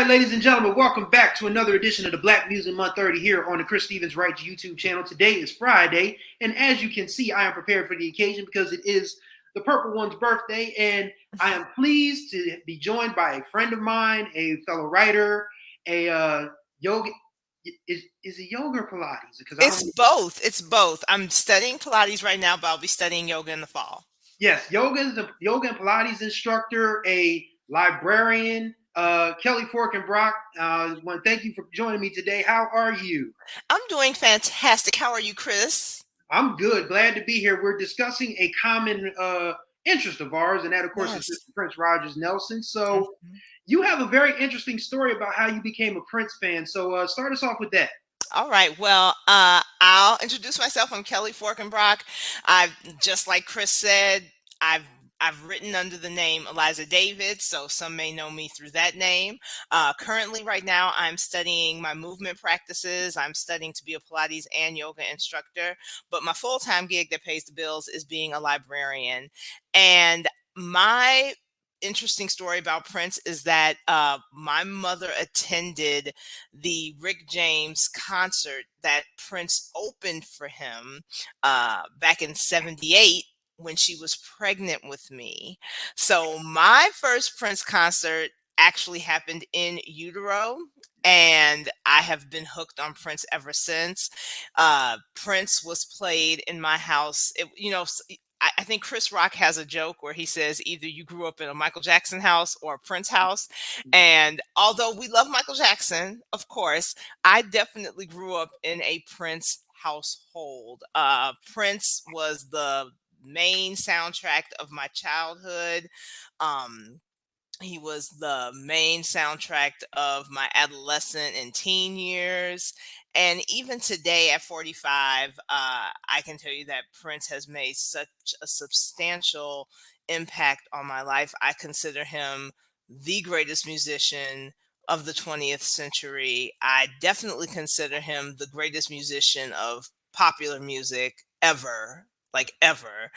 right, ladies and gentlemen, welcome back to another edition of the Black Music Month 30 here on the Chris Stevens Writes YouTube channel. Today is Friday, and as you can see, I am prepared for the occasion because it is the Purple One's birthday, and I am pleased to be joined by a friend of mine, a fellow writer, a yoga. Is it yoga or Pilates? Because I It's don't. both. It's both. I'm studying Pilates right now, but I'll be studying yoga in the fall. Yes, yoga and Pilates instructor, a librarian, Kellee Forkenbrock. Want to thank you for joining me today. How are you? I'm doing fantastic. How are you, Chris? I'm good. Glad to be here. We're discussing a common interest of ours, and that, of course, is Yes. Mr. Prince Rogers Nelson. So, Mhm. you have a very interesting story about how you became a Prince fan. So, start us off with that. All right. Well, I'll introduce myself. I'm Kellee Forkenbrock. I've just like Chris said, I've I've written under the name Eliza David, so some may know me through that name. Currently, right now, I'm studying my movement practices. I'm studying to be a Pilates and yoga instructor. But my full time gig that pays the bills is being a librarian. And my interesting story about Prince is that my mother attended the Rick James concert that Prince opened for him back in '78 when she was pregnant with me. So my first Prince concert actually happened in utero. And I have been hooked on Prince ever since. Prince was played in my house. I think Chris Rock has a joke where he says either you grew up in a Michael Jackson house or a Prince house. And although we love Michael Jackson, of course, I definitely grew up in a Prince household. Prince was the main soundtrack of my childhood. Um, he was the main soundtrack of my adolescent and teen years. And even today at 45, I can tell you that Prince has made such a substantial impact on my life. I consider him the greatest musician of the 20th century. I definitely consider him the greatest musician of popular music ever, like ever.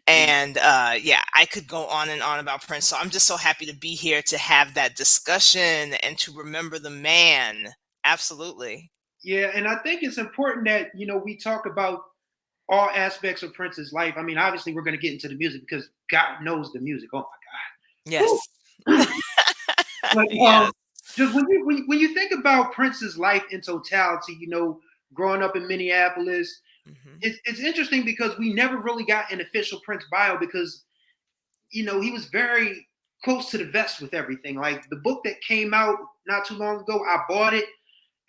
And yeah, I could go on and on about Prince. So I'm just so happy to be here to have that discussion and to remember the man. Absolutely. Yeah, and I think it's important that we talk about all aspects of Prince's life. I mean, obviously, we're going to get into the music because God knows the music. Oh my Yes. God. But Yes. just when you think about Prince's life in totality, growing up in Minneapolis, Hmm. it's interesting because we never really got an official Prince bio because he was very close to the vest with everything. Like the book that came out not too long ago, I bought it,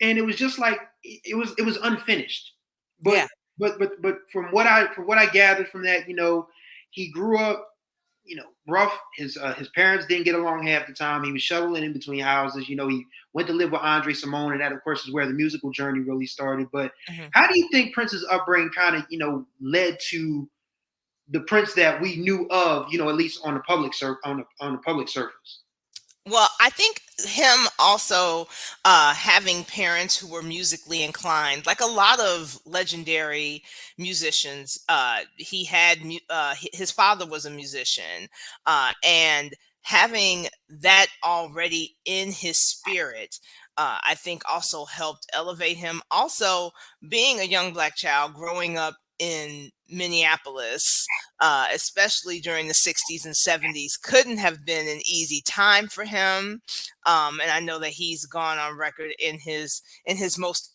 and it was just like it was unfinished. But Yeah. but from what I gathered from that, he grew up rough. His parents didn't get along half the time. He was shuttling in between houses. He went to live with Andre Simone, and that, of course, is where the musical journey really started. But Mhm. how do you think Prince's upbringing kind of led to the Prince that we knew of? At least on the public surface. Well, I think him also having parents who were musically inclined, like a lot of legendary musicians. His father was a musician, and having that already in his spirit, I think also helped elevate him. Also, being a young black child growing up in Minneapolis, especially during the 60s and 70s, couldn't have been an easy time for him. And I know that he's gone on record in his most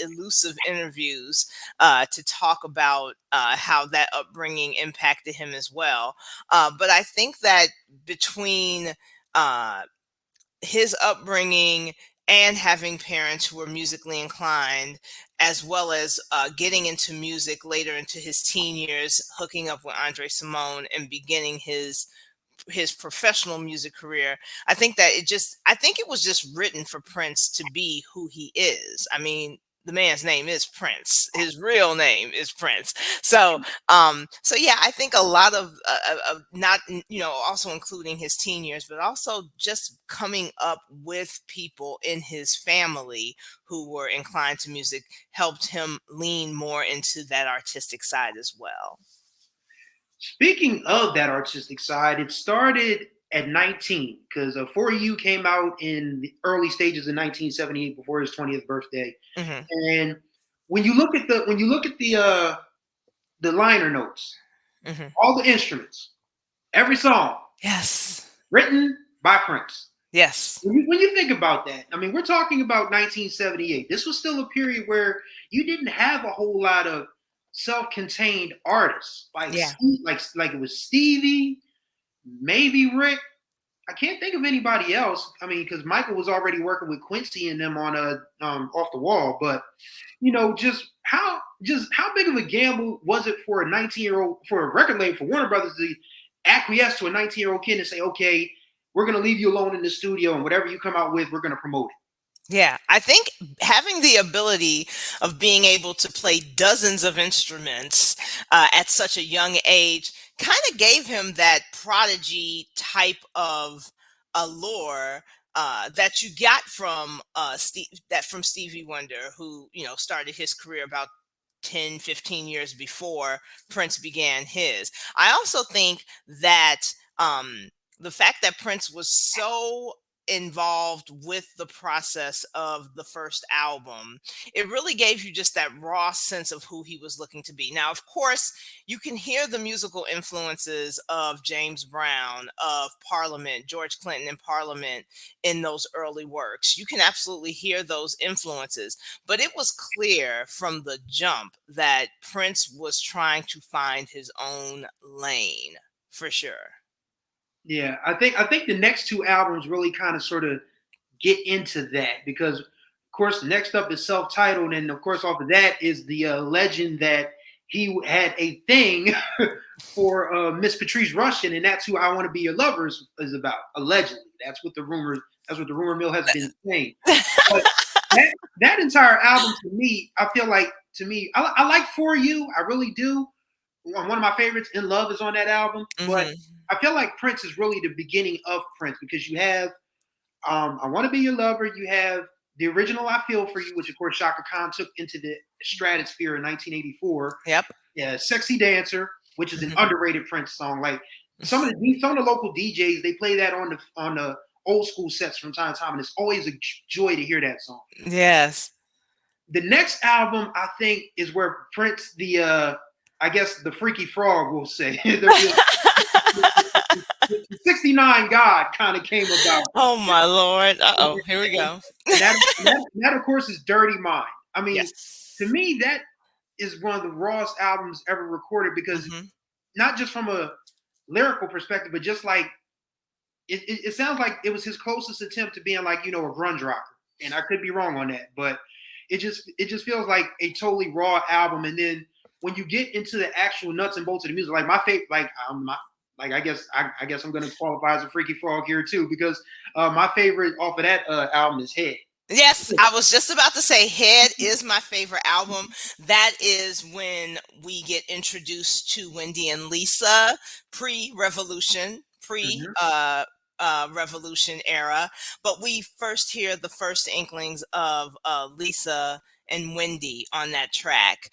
elusive interviews to talk about how that upbringing impacted him as well. But I think that between uh, his upbringing and having parents who were musically inclined, as well as getting into music later into his teen years, hooking up with Andre Simone and beginning his professional music career. I think it was just written for Prince to be who he is. I mean, the man's name is Prince. His real name is Prince. So yeah, I think a lot of not, also including his teen years, but also just coming up with people in his family who were inclined to music helped him lean more into that artistic side as well. Speaking of that artistic side, it started. at 19, because For You came out in the early stages of 1978 before his 20th birthday. Mm-hmm. And when you look at the liner notes, Mm-hmm. all the instruments, every song Yes. written by Prince. Yes. When you think about that, I mean, we're talking about 1978. This was still a period where you didn't have a whole lot of self-contained artists Yeah. like it was Stevie, maybe Rick. I can't think of anybody else. I mean, because Michael was already working with Quincy and them on Off the Wall, but just how big of a gamble was it for a 19-year-old, for a record label, for Warner Brothers to acquiesce to a 19-year-old kid and say, okay, we're gonna leave you alone in the studio and whatever you come out with, we're gonna promote it. Yeah, I think having the ability of being able to play dozens of instruments at such a young age kind of gave him that prodigy type of allure that you got from from Stevie Wonder, who started his career about 10, 15 years before Prince began his. I also think that the fact that Prince was so involved with the process of the first album, it really gave you just that raw sense of who he was looking to be. Now, of course, you can hear the musical influences of James Brown, of Parliament, George Clinton and Parliament in those early works. You can absolutely hear those influences, but it was clear from the jump that Prince was trying to find his own lane for sure. Yeah, I think the next two albums really kind of sort of get into that because, of course, next up is self-titled, and of course, off of that is the legend that he had a thing for Miss Patrice Rushen, and that's who "I Want to Be Your Lover" is about. Allegedly, That's what the rumor mill has been saying. But that entire album, to me, I feel like I like For You, I really do. One of my favorites, In Love, is on that album, but Hmm. I feel like Prince is really the beginning of Prince because you have I Want to Be Your Lover. You have the original I Feel For You, which of course Shaka Khan took into the stratosphere in 1984. Yep. Yeah, Sexy Dancer, which is an Hmm. underrated Prince song. Like some of the local DJs, they play that on the old school sets from time to time, and it's always a joy to hear that song. Yes. The next album, I think, is where Prince, I guess the Freaky Frog, will say, the 69 God kind of came about. Oh my Lord. Uh-oh. Here we go. And that, of course, is Dirty Mind. I mean, to Yes. me, that is one of the rawest albums ever recorded because Hmm. not just from a lyrical perspective, but just like it sounds like it was his closest attempt to being like a grunge rocker. And I could be wrong on that, but it just feels like a totally raw album. And then when you get into the actual nuts and bolts of the music, like my favorite, like I guess I'm gonna qualify as a freaky frog here too because my favorite off of that album is Head. Yes, I was just about to say Head is my favorite album. That is when we get introduced to Wendy and Lisa pre-revolution, pre Mhm. revolution era, but we first hear the first inklings of Lisa and Wendy on that track,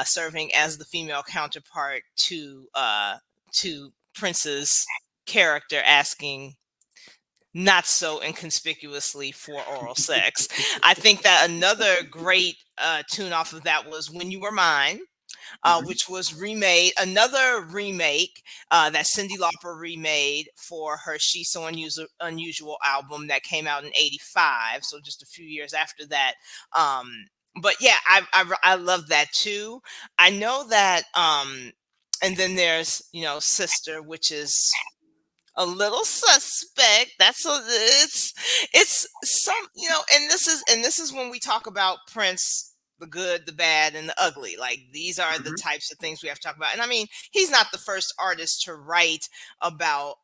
serving as the female counterpart to Prince's character asking not so inconspicuously for oral sex. I think that another great tune off of that was When You Were Mine, Mhm. which was remade, another remake that Cyndi Lauper remade for her She's So Unusual album that came out in '85, so just a few years after that. But yeah, I love that too. I know that, and then there's, Sister, which is a little suspect. It's some, and this is when we talk about Prince, the good, the bad, and the ugly. Like, these are the Mhm. types of things we have to talk about. And I mean, he's not the first artist to write about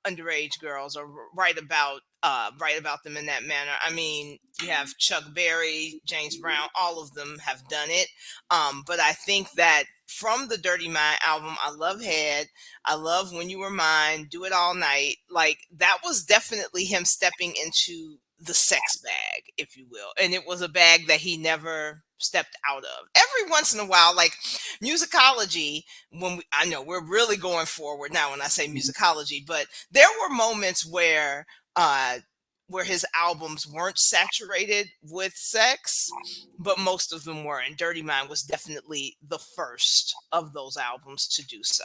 underage girls or write about them in that manner. I mean, you have Chuck Berry, James Brown, all of them have done it. But I think that from the Dirty Mind album, I love Head. I love When You Were Mine, Do It All Night. Like, that was definitely him stepping into the sex bag, if you will. And it was a bag that he never stepped out of. Every once in a while, like musicology, I know we're really going forward now when I say musicology, but there were moments uh where his albums weren't saturated with sex, but most of them were. And Dirty Mind was definitely the first of those albums to do so.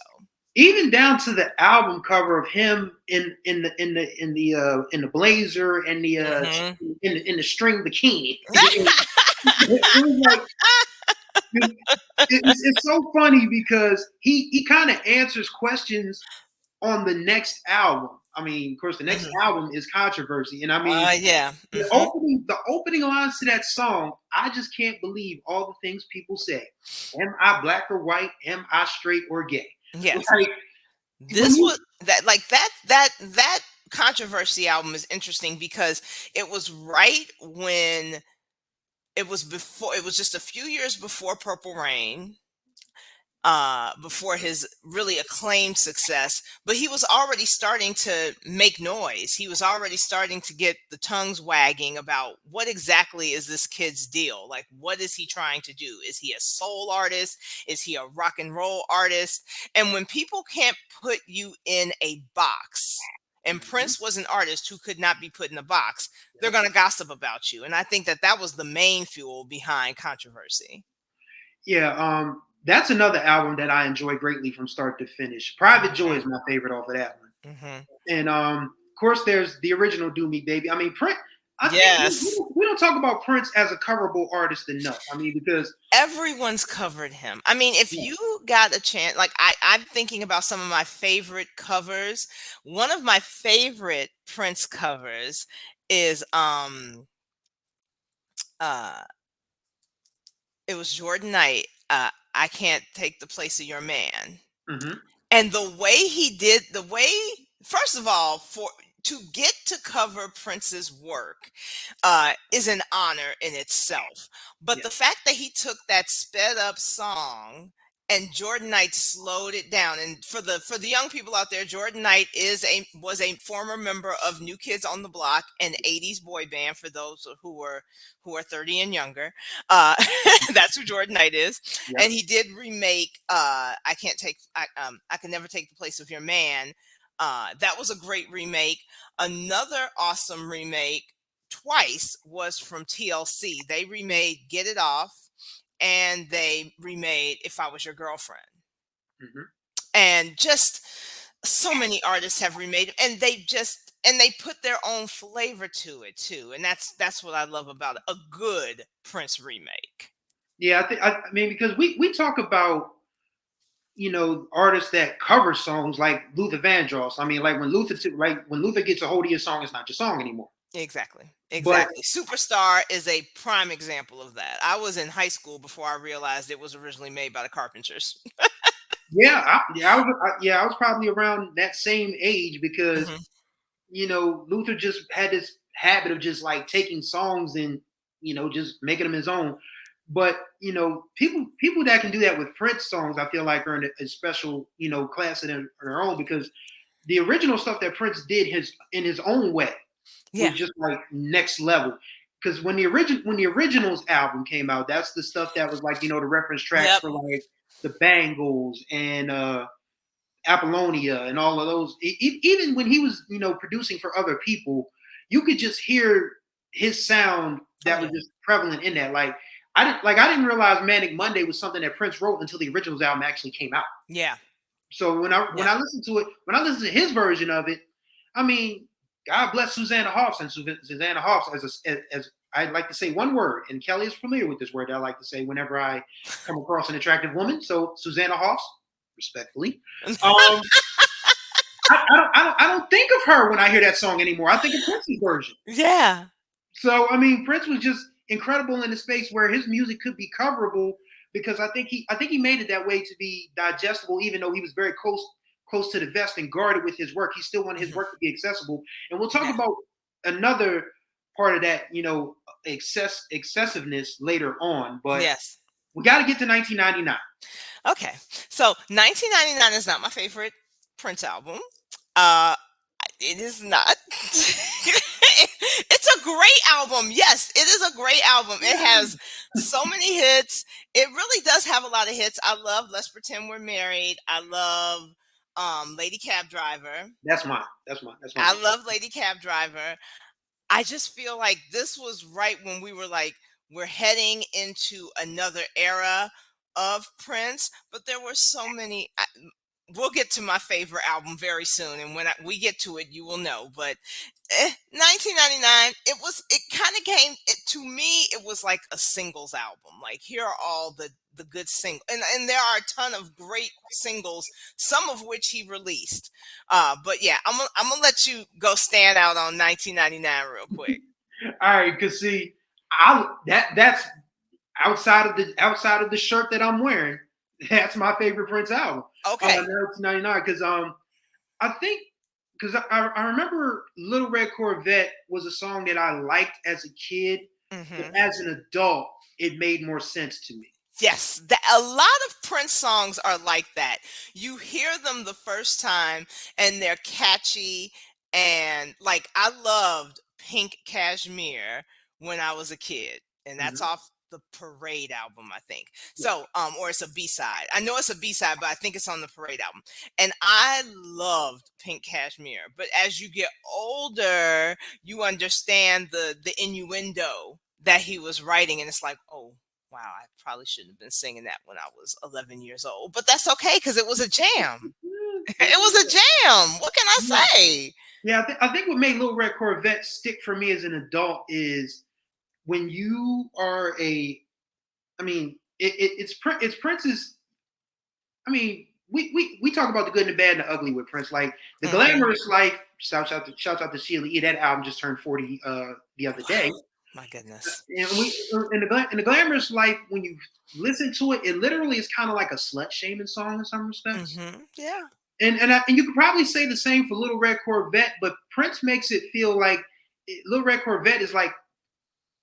Even down to the album cover of him in the blazer and the Hmm. in the string bikini. It was like it's so funny because he kind of answers questions on the next album. I mean, of course, the next Hmm. album is Controversy, and I mean Yeah. the Hmm. opening lines to that song. I just can't believe all the things people say. Am I black or white? Am I straight or gay? Yes. Like when This you was that Controversy album is interesting because it was right when it was just a few years before Purple Rain, before his really acclaimed success, but he was already starting to make noise. He was already starting to get the tongues wagging about what exactly is this kid's deal? Like, what is he trying to do? Is he a soul artist? Is he a rock and roll artist? And when people can't put you in a box, and Mhm. Prince was an artist who could not be put in a box, they're going to gossip about you. And I think that was the main fuel behind Controversy. Yeah, that's another album that I enjoy greatly from start to finish. Private Joy Hmm. is my favorite off of that one. Hmm. And of course, there's the original "Do Me Baby." I mean, Prince. I think Yes. we don't talk about Prince as a coverable artist enough. I mean, because Everyone's covered him. I mean, if yeah, you got a chance, like I'm thinking about some of my favorite covers. One of my favorite Prince covers is uh it was Jordan Knight. I Can't Take the Place of Your Man. hmm And the way he did, the way, first of all, for to get to cover Prince's work is an honor in itself. But yeah, the fact that he took that sped up song and Jordan Knight slowed it down, and for the young people out there, Jordan Knight was a former member of New Kids on the Block, an '80s boy band. For those who are 30 and younger, uh, that's who Jordan Knight is. yeah. And he did remake I Can Never Take the Place of Your Man. That was a great remake. Another awesome remake twice was from TLC. They remade Get It Off, and they remade If I Was Your Girlfriend. hmm And just so many artists have remade it, and they put their own flavor to it too. And that's what I love about it. A good Prince remake. Yeah, I mean, because we talk about artists that cover songs like Luther Vandross. I mean, like when Luther gets a hold of your song, it's not your song anymore. Exactly. But Exactly. Superstar is a prime example of that. I was in high school before I realized it was originally made by the Carpenters. yeah, I was probably around that same age because Hmm. Luther just had this habit of just like taking songs and just making them his own. But people that can do that with Prince songs, I feel like are in a special class in their own because the original stuff that Prince did in his own way was Yeah. just like next level. Because when the originals album came out, that's the stuff that was like the reference tracks Yep. for like the Bangles and Apollonia and all of those. Even when he was producing for other people, you could just hear his sound Oh that yeah. was just prevalent in that. Like I didn't realize Manic Monday was something that Prince wrote until the originals album actually came out. Yeah. So when Yeah. I listened to it, when I listened to his version of it, I mean, God bless Susanna Hoffs and Susanna Hoffs as I like to say one word, and Kelly is familiar with this word that I like to say whenever I come across an attractive woman. So Susanna Hoffs, respectfully. Um, I don't think of her when I hear that song anymore. I think of Prince's version. Yeah. So I mean, Prince was just incredible in a space where his music could be coverable because I think he made it that way to be digestible, even though he was very close to the vest and guarded with his work. He still wanted his Hmm. work to be accessible. And we'll talk Yeah. about another part of that, excessiveness later on. But Yes. we got to get to 1999. Okay. So 1999 is not my favorite Prince album. Uh it is not. It's a great album. Yes, it is a great album. It has so many hits. It really does have a lot of hits. I love Let's Pretend We're Married. I love Lady Cab Driver. That's mine. That's my I favorite. love Lady Cab Driver. I just feel like this was right when we were like, we're heading into another era of Prince, but there were so many. We'll get to my favorite album very soon, and when we get to it, you will know. But 1999, it kind of came to me. It was like a singles album. Like, here are all the good singles, and there are a ton of great singles, some of which he released. But yeah, I'm gonna let you go stand out on 1999 real quick. All right, cause see, that's outside of the shirt that I'm wearing. That's my favorite Prince album. Okay. 1999, because I think because I remember Little Red Corvette was a song that I liked as a kid, but Hmm. as an adult, it made more sense to me. Yes, a lot of Prince songs are like that. You hear them the first time and they're catchy, and like, I loved Pink Cashmere when I was a kid, and that's Mhm. off the Parade album, I think. Yeah. So, or it's a B-side. I know it's a B-side, but I think it's on the Parade album. And I loved Pink Cashmere. But as you get older, you understand the innuendo that he was writing, and it's like, oh, wow, I probably shouldn't have been singing that when I was 11 years old, but that's okay because it was a jam. It was a jam. What can I Yeah. say? Yeah, I think what made Little Red Corvette stick for me as an adult is when you are I mean, it's Prince's. I mean, we talk about the good and the bad and the ugly with Prince. Like the Hmm. glamorous life. Shout out to Sheila E. That album just turned 40 the other day. My goodness. And in the glamorous life, when you listen to it, it literally is kind of like a slut shaming song in some respects. Yeah. And you could probably say the same for Little Red Corvette, but Prince makes it feel like Little Red Corvette is like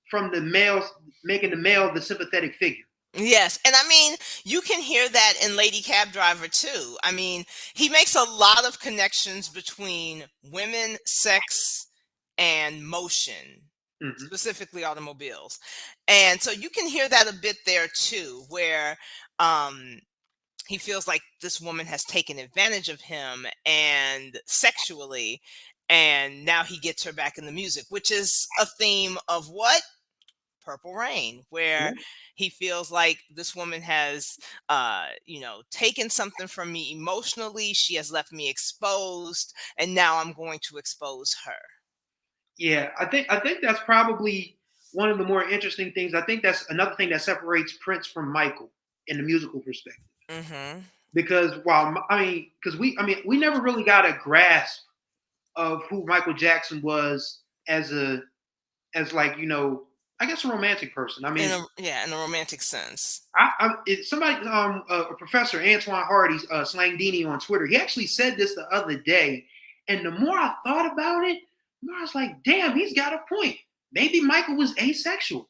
from the male, making the male the sympathetic figure. Yes, and I mean, you can hear that in Lady Cab Driver too. I mean, he makes a lot of connections between women, sex, and motion, Hmm. specifically automobiles. And so you can hear that a bit there too, where um he feels like this woman has taken advantage of him and sexually, and now he gets her back in the music, which is a theme of what? Purple Rain, where Yeah. he feels like this woman has, taken something from me emotionally. She has left me exposed, and now I'm going to expose her. Yeah, I think that's probably one of the more interesting things. I think that's another thing that separates Prince from Michael in the musical perspective. Hmm. Because because we never really got a grasp of who Michael Jackson was as as like I guess a romantic person. I mean, In a romantic sense. somebody a professor Antoine Hardy Slang Dini on Twitter. He actually said this the other day, and the more I thought about it, the more I was like, damn, he's got a point. Maybe Michael was asexual.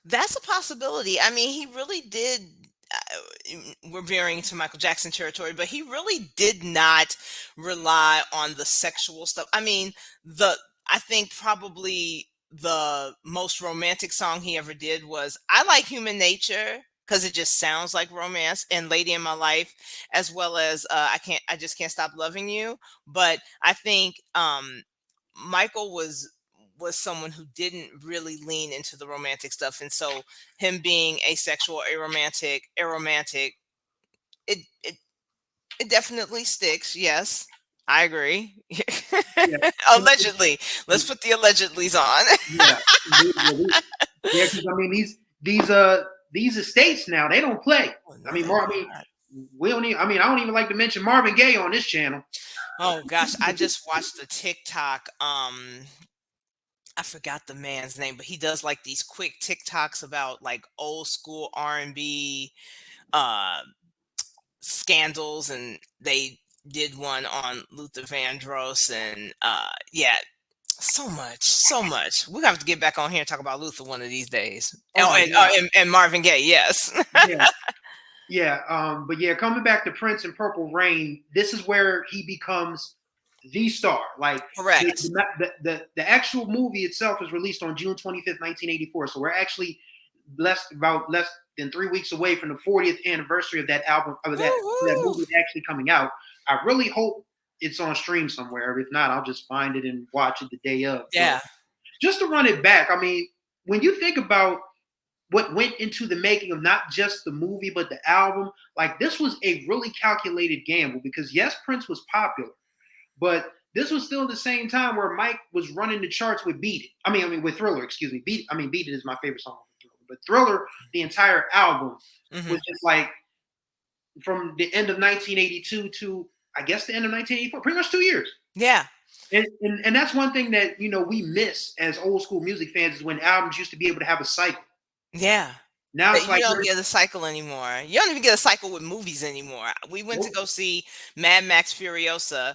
That's a possibility. I mean, he really did. We're veering to Michael Jackson territory, but he really did not rely on the sexual stuff. I mean, the I think probably the most romantic song he ever did was "I Like Human Nature" because it just sounds like romance, and "Lady in My Life," as well as I just can't stop loving you. But I think Michael was someone who didn't really lean into the romantic stuff, and so him being asexual, aromantic, it it definitely sticks. Yes, I agree. Yeah, Allegedly, let's put the allegedlys on. yeah, yeah. Because I mean, these estates now they don't play. Oh, I no, mean, they're we don't even. I mean, I don't even like to mention Marvin Gaye on this channel. Oh gosh, I just watched the TikTok. I forgot the man's name, but he does like these quick TikToks about like old school R&B uh scandals, and they did one on Luther Vandross, and yeah, so much we have to get back on here and talk about Luther one of these days. Oh Oh, my god. and Marvin Gaye, yes. Yeah. Yeah, but yeah, coming back to Prince and Purple Rain, this is where he becomes the star. Like Correct. the actual movie itself is released on June 25th, 1984. So we're actually less than 3 weeks away from the 40th anniversary of that album, of that Woo-hoo. movie actually coming out. I really hope it's on stream somewhere. If not, I'll just find it and watch it the day of. But Yeah. just to run it back, I mean, when you think about what went into the making of not just the movie but the album, like this was a really calculated gamble because yes, Prince was popular, but this was still the same time where Mike was running the charts with Beat It. I mean with Thriller, excuse me. Beat It is my favorite song from Thriller, but Thriller, the entire album Hmm. was just like from the end of 1982 to I guess the end of 1984, pretty much 2 years. Yeah. And that's one thing that we miss as old school music fans is when albums used to be able to have a cycle. Yeah. Now But it's you like don't get a cycle anymore. You don't even get a cycle with movies anymore. We went to nope. go see Mad Max Furiosa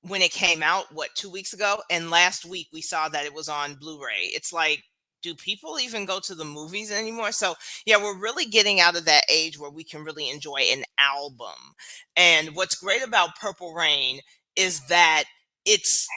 when it came out, what, 2 weeks ago? And last week we saw that it was on Blu-ray. It's like, do people even go to the movies anymore? So yeah, we're really getting out of that age where we can really enjoy an album. And what's great about Purple Rain is that it's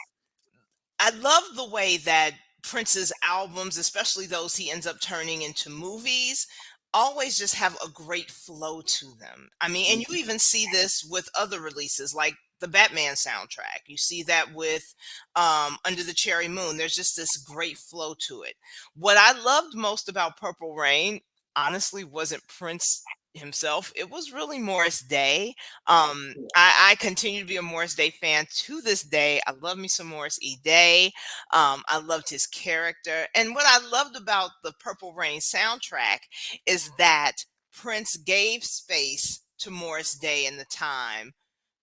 I love the way that Prince's albums, especially those he ends up turning into movies, always just have a great flow to them. I mean, and you even see this with other releases like the Batman soundtrack. You see that with Under the Cherry Moon. There's just this great flow to it. What I loved most about Purple Rain, honestly, wasn't Prince himself. It was really Morris Day. I continue to be a Morris Day fan to this day. I love me some Morris E. Day. I loved his character. And what I loved about the Purple Rain soundtrack is that Prince gave space to Morris Day in the time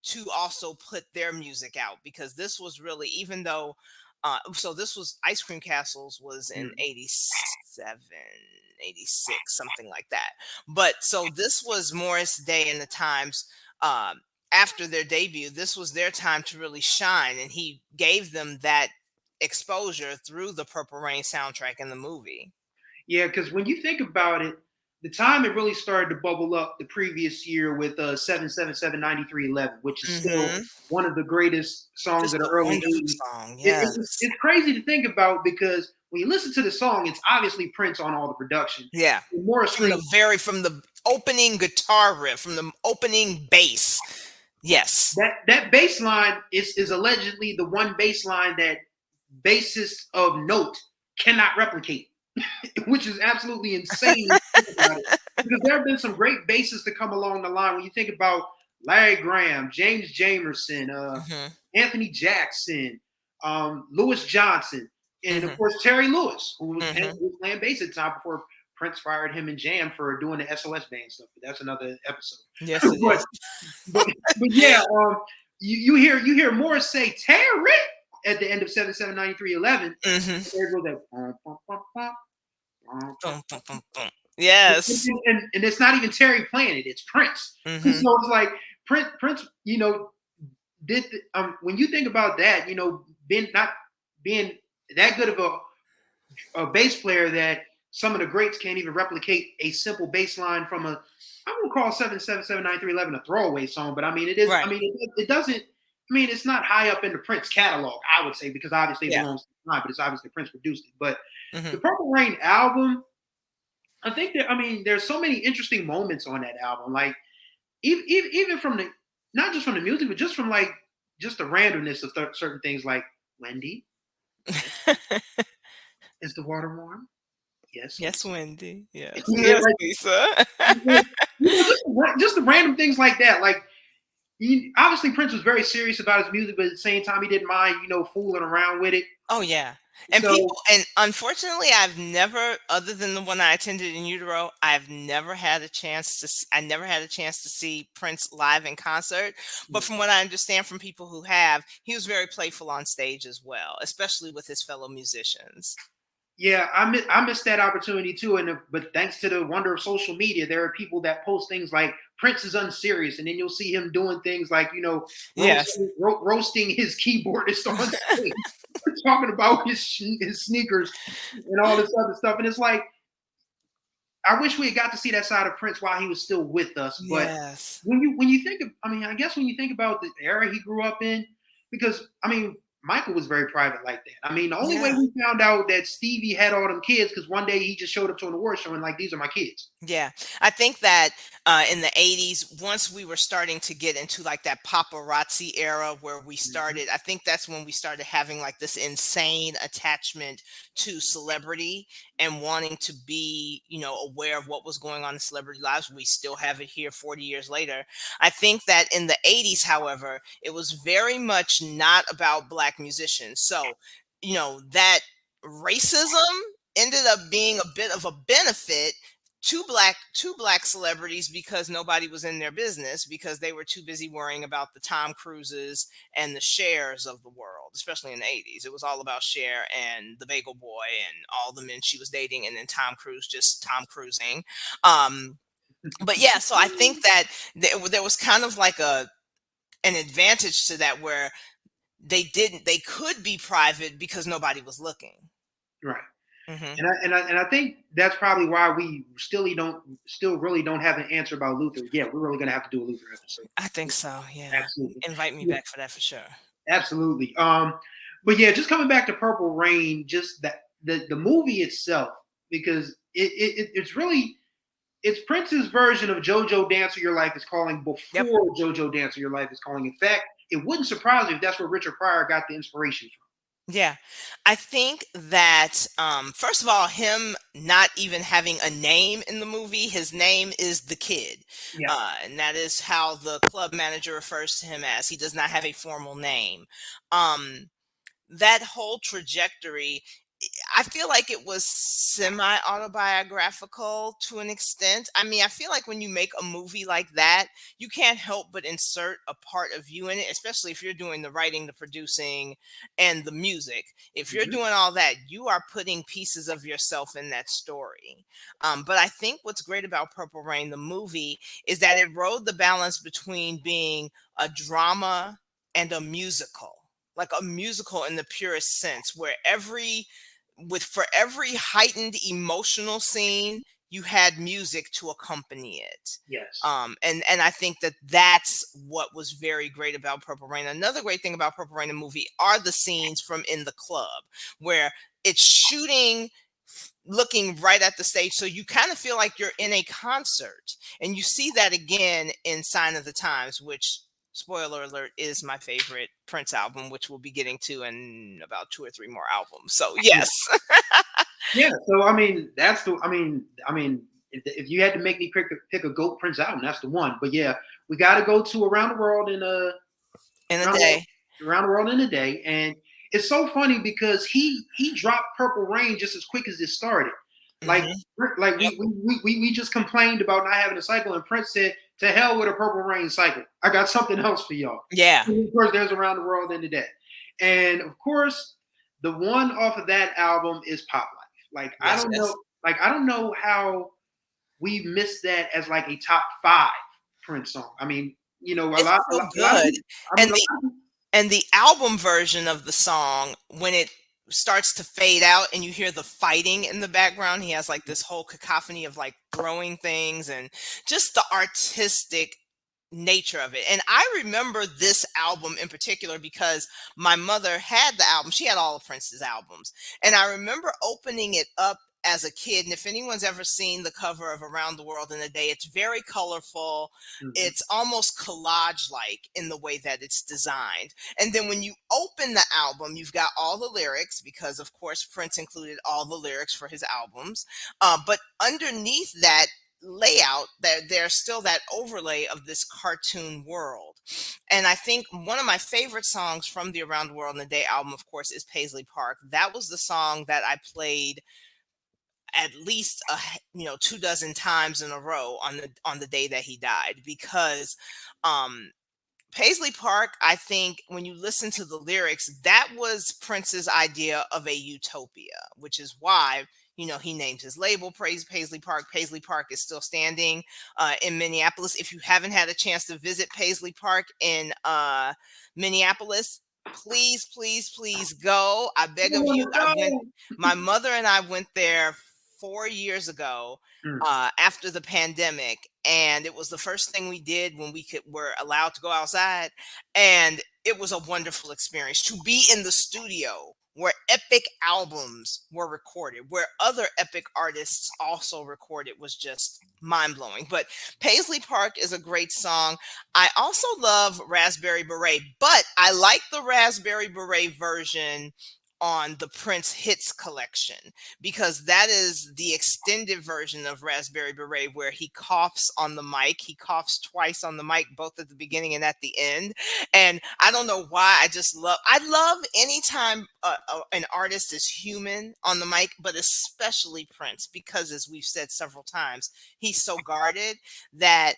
to also put their music out because this was really, even though so this was Ice Cream Castles was in Mhm. 87, 86, something like that. But so this was Morris Day in the times after their debut. This was their time to really shine, and he gave them that exposure through the Purple Rain soundtrack and the movie. Yeah, because when you think about it, the time it really started to bubble up the previous year with 7779311, which is still Hmm. one of the greatest songs Just of the a early wonderful 80s. song. It's Yes. crazy to think about because when you listen to the song, it's obviously Prince on all the production. Yeah. Morris Green, From the opening guitar riff, from the opening bass. Yes. that bass line is allegedly the one bass line that bassists of note cannot replicate, which is absolutely insane when you think about it. Because there have been some great bassists to come along the line. When you think about Larry Graham, James Jamerson, Hmm. Anthony Jackson, Louis Johnson, and of Hmm. course Terry Lewis, Hmm. who was playing bass at the time before Prince fired him and Jam for doing the SOS band stuff. But that's another episode. Yes, it but is. but but yeah, you hear Morris say Terry at the end of 779311. Hmm. There goes that bum, bum, bum, bum, bum, bum. Boom, boom, boom, boom. Yes. And it's not even Terry playing it; it's Prince. So Hmm. it's like Prince, did when you think about that, being not being that good of a bass player that some of the greats can't even replicate a simple bass line from a. I won't call 7779311 a throwaway song, but I mean it is. I Right. mean it doesn't. I mean it's not high up in the Prince catalog, I would say, because obviously it Yeah. belongs to the time, but it's obviously Prince produced it. But Hmm. the Purple Rain album, I think that there's so many interesting moments on that album. Like even from the not just from the music, but just from like just the randomness of certain things. Like Wendy, yes, is the water warm? Yes, Yes, Lisa. Wendy. Yes. Yeah, Yes, like Lisa. just the random things like that. Like obviously Prince was very serious about his music, but at the same time he didn't mind fooling around with it. Oh yeah. And So people, and unfortunately I've never, other than the one I attended in utero, I've never had a chance to I never had a chance to see Prince live in concert. But from what I understand from people who have, he was very playful on stage as well, especially with his fellow musicians. yeah, I missed that opportunity too. But thanks to the wonder of social media, there are people that post things like Prince is unserious, and then you'll see him doing things like Yes. roasting his keyboardist on stage, talking about his sneakers and all this other stuff. And it's like I wish we had got to see that side of Prince while he was still with us. But Yes. when you think of, I guess when you think about the era he grew up in, because I mean, Michael was very private like that. I mean, the only way Yeah. we found out that Stevie had all them kids because one day he just showed up to an award show and like, these are my kids. Yeah, I think that in the 80s, once we were starting to get into like that paparazzi era where we Hmm. started, I think that's when we started having like this insane attachment to celebrity and wanting to be, aware of what was going on in celebrity lives. We still have it here 40 years later. I think that in the 80s, however, it was very much not about black musicians. So, that racism ended up being a bit of a benefit to black celebrities because nobody was in their business because they were too busy worrying about the Tom Cruises and the Chers of the world, especially in the 80s. It was all about Cher and the Bagel Boy and all the men she was dating, and then Tom Cruise just Tom Cruising. Um, but yeah, so I think that there was kind of like an advantage to that where they could be private because nobody was looking. Right. Hmm. And I think that's probably why we still really don't have an answer about Luther. Yeah, we're really gonna have to do a Luther episode. I think so. Yeah, Absolutely. invite me Yeah, back for that for sure. absolutely. But yeah, just coming back to Purple Rain, just that the movie itself, because it's really it's Prince's version of JoJo Dancer Your Life is Calling Yep. before JoJo Dancer Your Life is Calling. In fact, it wouldn't surprise me if that's where Richard Pryor got the inspiration from. Yeah. I think that first of all, him not even having a name in the movie, his name is the kid. Yeah. And that is how the club manager refers to him as. He does not have a formal name. Um, that whole trajectory, I feel like it was semi autobiographical to an extent. I mean, I feel like when you make a movie like that, you can't help but insert a part of you in it, especially if you're doing the writing, the producing, and the music. If you're Mhm. doing all that, you are putting pieces of yourself in that story. But I think what's great about Purple Rain, the movie, is that it rode the balance between being a drama and a musical, like a musical in the purest sense, where for every heightened emotional scene, you had music to accompany it. Yes. And I think that that's what was very great about Purple Rain. Another great thing about Purple Rain, the movie, are the scenes from In the Club, where it's shooting looking right at the stage, so you kind of feel like you're in a concert, and you see that again in Sign of the Times, which, spoiler alert, is my favorite Prince album, which we'll be getting to in about two or three more albums. So Yeah. yes. Yeah. So I mean, that's the. I mean, if you had to make me pick a Goat Prince album, that's the one. But yeah, we got to go to Around the World in In a around the world, day. around the world in a day, and it's so funny because he dropped Purple Rain just as quick as it started. Like Hmm. like Yep. we just complained about not having a cycle, and Prince said, "To hell with a Purple Rain cycle. I got something else for y'all." Yeah. And of course, there's Around the World in a Day, and of course, the one off of that album is Pop Life. Like I Yes. don't know, Yes. like I don't know how we missed that as like a top five Prince song. I mean, It's so a lot of good. people. I mean, And a the lot of and the album version of the song, when it starts to fade out and you hear the fighting in the background, he has like this whole cacophony of like throwing things and just the artistic nature of it. And I remember this album in particular because my mother had the album. She had all of Prince's albums. And I remember opening it up as a kid. And if anyone's ever seen the cover of Around the World in a Day, it's very colorful. Mhm. It's almost collage like in the way that it's designed. And then when you open the album, you've got all the lyrics because, of course, Prince included all the lyrics for his albums. But underneath that layout, there's still that overlay of this cartoon world. And I think one of my favorite songs from the Around the World in a Day album, of course, is Paisley Park. That was the song that I played at least two dozen times in a row on the day that he died, because um Paisley Park, I think when you listen to the lyrics, that was Prince's idea of a utopia, which is why, he named his label Paisley Park. Paisley Park is still standing in Minneapolis. If you haven't had a chance to visit Paisley Park in Minneapolis, please, please, please go. I I beg of want you. to go. My mother and I went there 4 years ago, Mm. after the pandemic, and it was the first thing we did when were allowed to go outside, and it was a wonderful experience to be in the studio where epic albums were recorded, where other epic artists also recorded. Was just mind-blowing. But Paisley Park is a great song. I also love Raspberry Beret, but I like the Raspberry Beret version on the Prince Hits collection, because that is the extended version of Raspberry Beret where he coughs on the mic. He coughs twice on the mic, both at the beginning and at the end. And I don't know why. I love anytime an artist is human on the mic, but especially Prince, because as we've said several times, he's so guarded that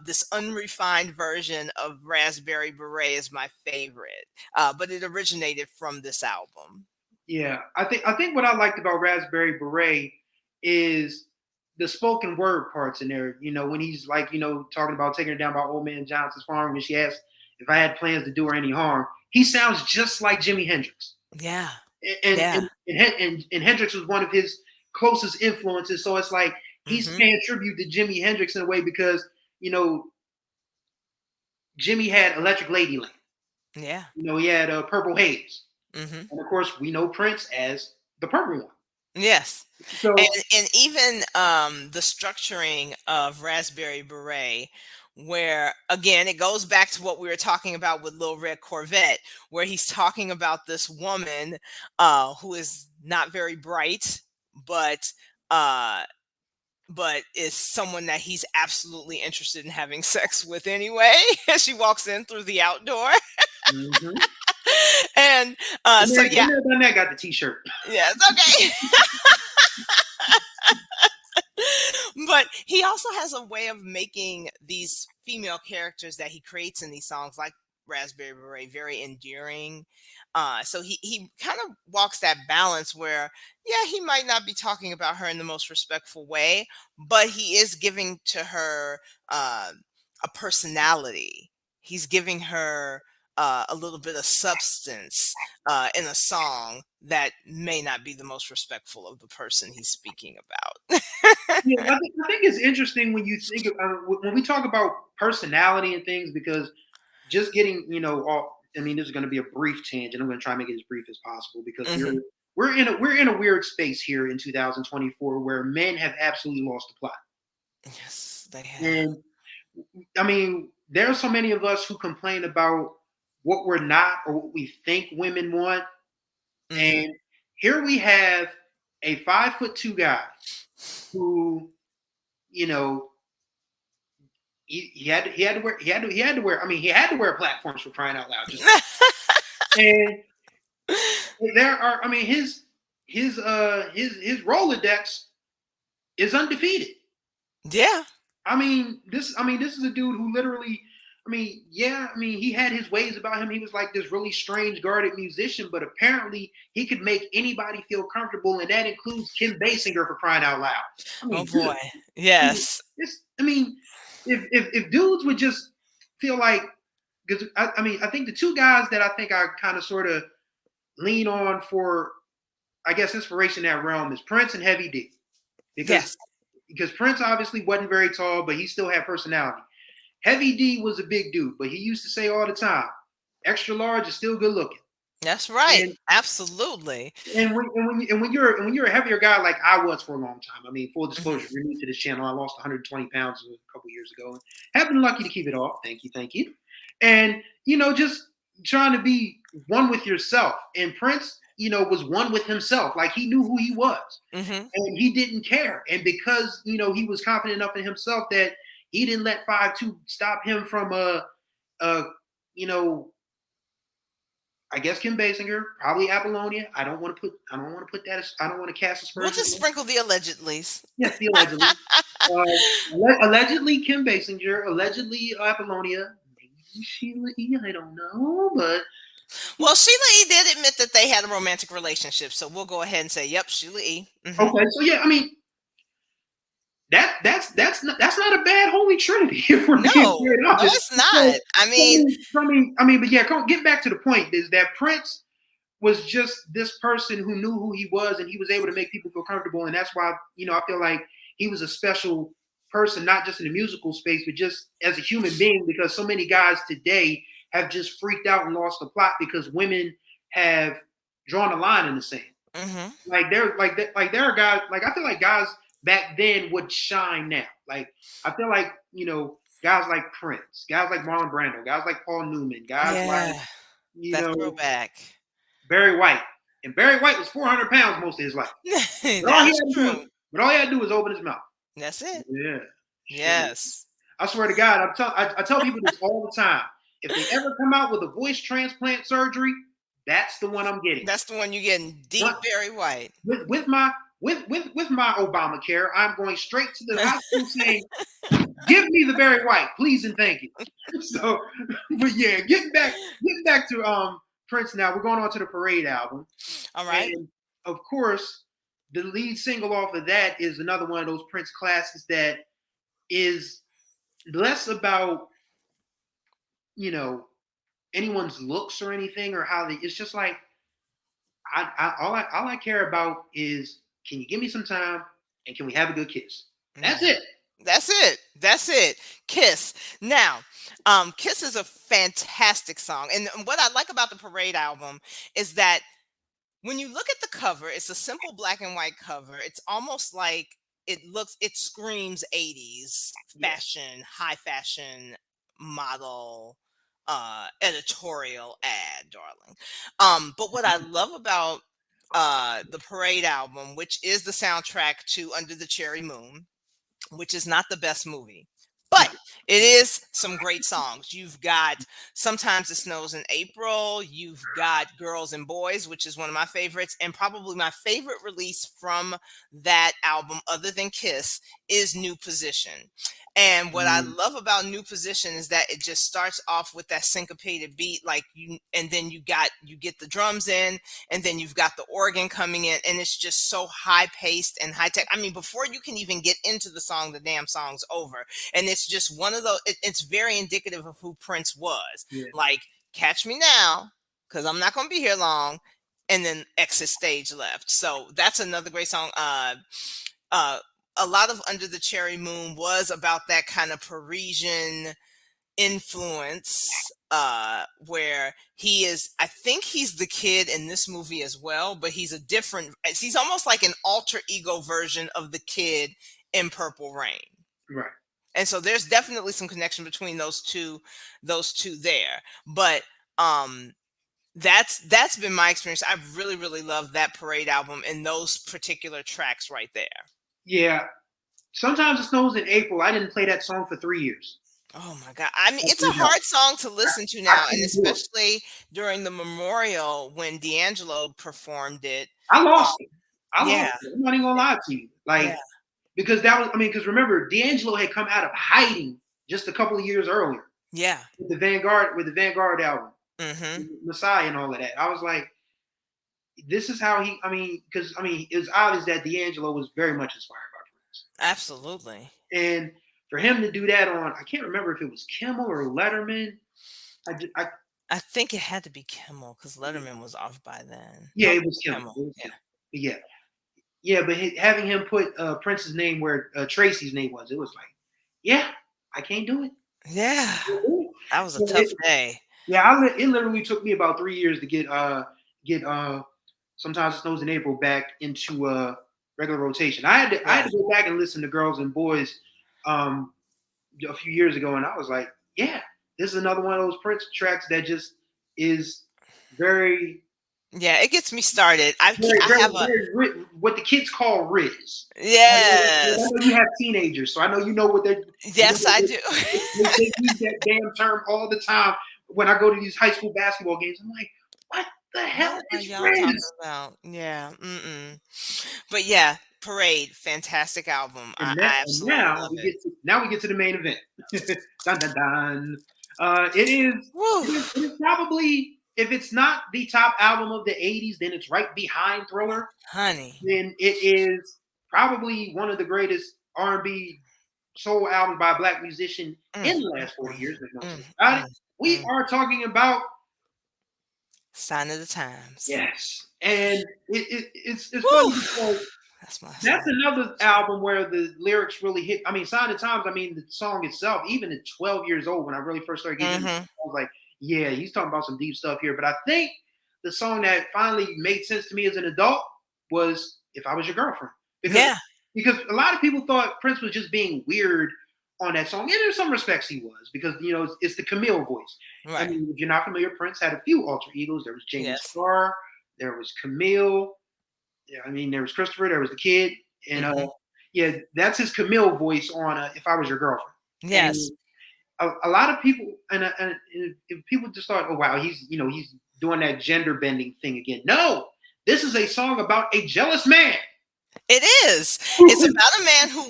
this unrefined version of Raspberry Beret is my favorite. But it originated from this album. Yeah, I think what I liked about Raspberry Beret is the spoken word parts in there. When he's like, talking about taking her down by Old Man Johnson's farm, and she asks if I had plans to do her any harm. He sounds just like Jimi Hendrix. Yeah. And Yeah. and Hendrix was one of his closest influences. So it's like he's Mhm. paying tribute to Jimi Hendrix in a way, because Jimmy had Electric Ladyland. Yeah. He had Purple Haze. Mhm. And of course, we know Prince as the purple one. Yes. And So even the structuring of Raspberry Beret, where again it goes back to what we were talking about with Lil Red Corvette, where he's talking about this woman who is not very bright, but uh but is someone that he's absolutely interested in having sex with anyway. As she walks in through the outdoor. mhm. And And so then, yeah, done that, got the T-shirt. yes, okay. But he also has a way of making these female characters that he creates in these songs, like Raspberry Beret, very endearing. So he kind of walks that balance where, yeah, he might not be talking about her in the most respectful way, but he is giving to her uh, a personality. He's giving her a little bit of substance in a song that may not be the most respectful of the person he's speaking about. Yeah, I think it's interesting when you think of, when we talk about personality and things, because just getting all. I mean, this is going to be a brief tangent. I'm going to try and make it as brief as possible, because we're Mhm. we're in a weird space here in 2024 where men have absolutely lost the plot. Yes, they have. And I mean, there are so many of us who complain about what we're not or what we think women want. Mhm. And here we have a 5'2" guy who, you know, he had to wear. I mean, he had to wear platforms, for crying out loud. Just and there are. I mean, his Rolodex is undefeated. Yeah. This is a dude who literally. I mean, yeah. I mean, he had his ways about him. He was like this really strange, guarded musician, but apparently he could make anybody feel comfortable, and that includes Kim Basinger, for crying out loud. I Oh mean, boy. I mean, Yes. I mean, if dudes would just feel like, because I think the two guys that I think I kind of sort of lean on for, I guess, inspiration in that realm is Prince and Heavy D, because Yes. Prince obviously wasn't very tall, but he still had personality. Heavy D was a big dude, but he used to say all the time, extra large is still good looking. That's right. And Absolutely. when you're a heavier guy like I was for a long time. I mean, full disclosure, Mhm. you're new to this channel. I lost 120 pounds a couple years ago, and have been lucky to keep it off. Thank you. And just trying to be one with yourself. And Prince, was one with himself. Like, he knew who he was, Mhm. and he didn't care. And because he was confident enough in himself that he didn't let 5'2" stop him from you know I guess Kim Basinger, probably Apollonia. I don't want to put that. I don't want to cast We'll aspersions just on. sprinkle the allegedlys. Yes, the allegedly. Allegedly Kim Basinger, allegedly Apollonia, maybe Sheila E. I don't know, but Well, Sheila E. did admit that they had a romantic relationship, so we'll go ahead and say, yep, Sheila E. Mhm. okay. So yeah, I mean that's not a bad holy trinity if we're being No, very no, honest. it's not. So, I mean, but yeah, get back to the point. Is that Prince? was just this person who knew who he was, and he was able to make people feel comfortable. And that's why, I feel like he was a special person, not just in the musical space, but just as a human being, because so many guys today have just freaked out and lost the plot because women have drawn a line in the sand. Mm-hmm. There are guys, like, I feel like guys back then would shine now. Like, I feel like, guys like Prince, guys like Marlon Brando, guys like Paul Newman, guys like, Yeah, you that know, throwback. Barry White. And Barry White was 400 pounds most of his life. But all That he is had to do was, true. but all he had to do was open his mouth. That's it. Yeah, sure. Yes. I swear to God, I tell people this all the time. If they ever come out with a voice transplant surgery, that's the one I'm getting. That's the one you're getting. Deep Barry White. With my Obamacare, I'm going straight to the hospital saying, "Give me the Barry White, please and thank you." So, but yeah, getting back to Prince now. We're going on to the Parade album. All right. And of course, the lead single off of that is another one of those Prince classics that is less about, anyone's looks or anything or how they. It's just like all I care about is, can you give me some time and can we have a good kiss? That's it. That's it. That's it. Kiss. Now, Kiss is a fantastic song. And what I like about the Parade album is that when you look at the cover, it's a simple black and white cover. It's almost like it screams 80s fashion, high fashion model, editorial ad, darling. But what I love about the Parade album, which is the soundtrack to Under the Cherry Moon, which is not the best movie, but it is some great songs. You've got Sometimes It Snows in April. You've got Girls and Boys, which is one of my favorites. And probably my favorite release from that album, other than Kiss, is New Position. And what I love about New Position is that it just starts off with that syncopated beat, and then you get the drums in, and then you've got the organ coming in, and it's just so high paced and high tech. I mean, before you can even get into the song, the damn song's over. And it's just one of those, it's very indicative of who Prince was. Yeah. Like, catch me now, because I'm not going to be here long, and then exit stage left. So that's another great song. A lot of Under the Cherry Moon was about that kind of Parisian influence, where I think he's the kid in this movie as well, but he's almost like an alter ego version of the kid in Purple Rain. Right. And so there's definitely some connection between those two there. But that's been my experience. I've really, really loved that Parade album and those particular tracks right there. Yeah. Sometimes It Snows in April. I didn't play that song for 3 years. Oh my God. I mean, it's a hard song to listen to now, and especially during the memorial when D'Angelo performed it. I lost it. I'm not even gonna lie to you. Because because remember, D'Angelo had come out of hiding just a couple of years earlier. Yeah. With the Vanguard album. Mm-hmm. Messiah and all of that. I was like, this is how it's obvious that D'Angelo was very much inspired by Prince. Absolutely. And for him to do that on, I can't remember if it was Kimmel or Letterman. I think it had to be Kimmel because Letterman was off by then. Yeah, it was Kimmel. Yeah, but having him put Prince's name where Tracy's name was, it was like, yeah, I can't do it. Yeah, that was a tough day. Yeah, it literally took me about 3 years to get Sometimes It Snows in April back into regular rotation. I had to go back and listen to Girls and Boys a few years ago, and I was like, yeah, this is another one of those Prince tracks that just is very. Yeah, it gets me started. I have what the kids call Riz. Yes. I know you have teenagers, so I know you know what they're. Yes, I do. They use that damn term all the time when I go to these high school basketball games. I'm like, what the hell is y'all Riz? talking about? Yeah. But yeah, Parade, fantastic album. I absolutely love it. Now we get to the main event. Dun, dun, dun. It is probably, if it's not the top album of the 80s, then it's right behind Thriller. Honey. Then it is probably one of the greatest R&B soul albums by a Black musician in the last 40 years. We are talking about Sign of the Times. Yes, and it's funny Whew. because That's my that's song. another album where the lyrics really hit. I mean, Sign of the Times. I mean, the song itself, even at 12 years old, when I really first started getting into it, Mm-hmm. I was like, yeah, he's talking about some deep stuff here. But I think the song that finally made sense to me as an adult was "If I Was Your Girlfriend," because Yeah. because a lot of people thought Prince was just being weird on that song, and in some respects he was, because it's the Camille voice. I Right. mean, if you're not familiar, Prince had a few alter egos. There was Jamie Yes. Starr, there was Camille. Yeah, I mean, there was Christopher, there was the kid, and Mm-hmm. yeah, that's his Camille voice on "If I Was Your Girlfriend." Yes. And a lot of people, and if people just thought, oh wow, he's doing that gender bending thing again. No, this is a song about a jealous man. It is. It's about a man who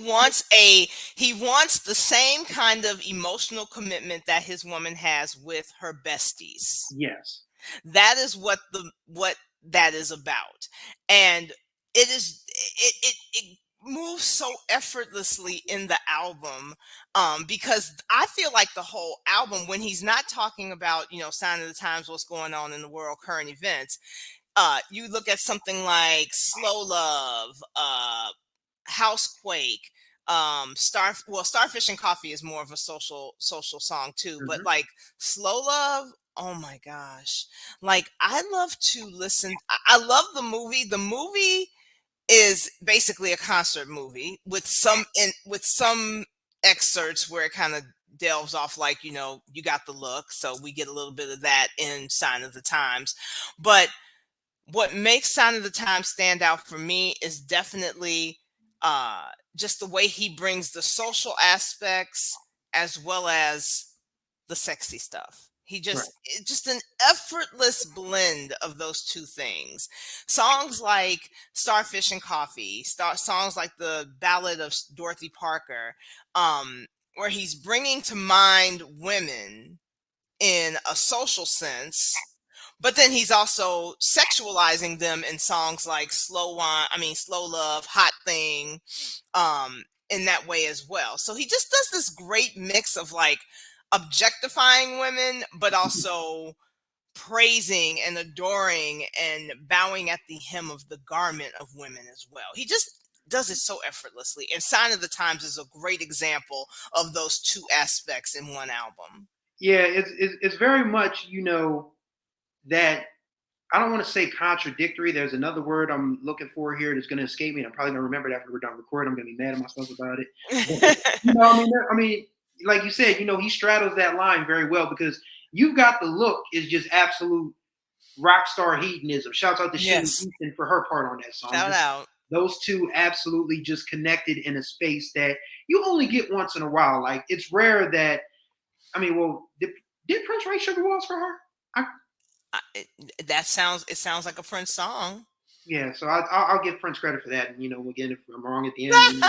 he wants the same kind of emotional commitment that his woman has with her besties. Yes, That is what that is about. And it moves so effortlessly in the album, because I feel like the whole album, when he's not talking about, sign of the times, what's going on in the world, current events, you look at something like Slow Love, Housequake, Starfish and Coffee is more of a social song too, but hmm like Slow Love, oh my gosh. Like I love to listen. I love the movie. The movie is basically a concert movie with some excerpts where it kind of delves off, like, you got the look, so we get a little bit of that in Sign of the Times. But what makes Sign of the Times stand out for me is definitely uh just the way he brings the social aspects as well as the sexy stuff. right. It's just an effortless blend of those two things. Songs like Starfish and Coffee, songs like the Ballad of Dorothy Parker, where he's bringing to mind women in a social sense, but then he's also sexualizing them in songs like Slow Love, Hot Thing, in that way as well. So he just does this great mix of like objectifying women, but also praising and adoring and bowing at the hem of the garment of women as well. He just does it so effortlessly. And Sign of the Times is a great example of those two aspects in one album. Yeah, it's very much that I don't want to say contradictory. There's another word I'm looking for here that's going to escape me, and I'm probably going to remember it after we're done recording. I'm going to be mad at myself about it. But, I mean, like you said, he straddles that line very well, because "You Got the Look" is just absolute rock star hedonism. Shouts out to Shinny Yes. Houston for her part on that song. Shout out. Those two absolutely just connected in a space that you only get once in a while. Like, it's rare that, I mean, well, did Prince write Sugar Walls for her? I, It sounds like a Prince song. Yeah, so I'll give Prince credit for that. And again, if I'm wrong at the end,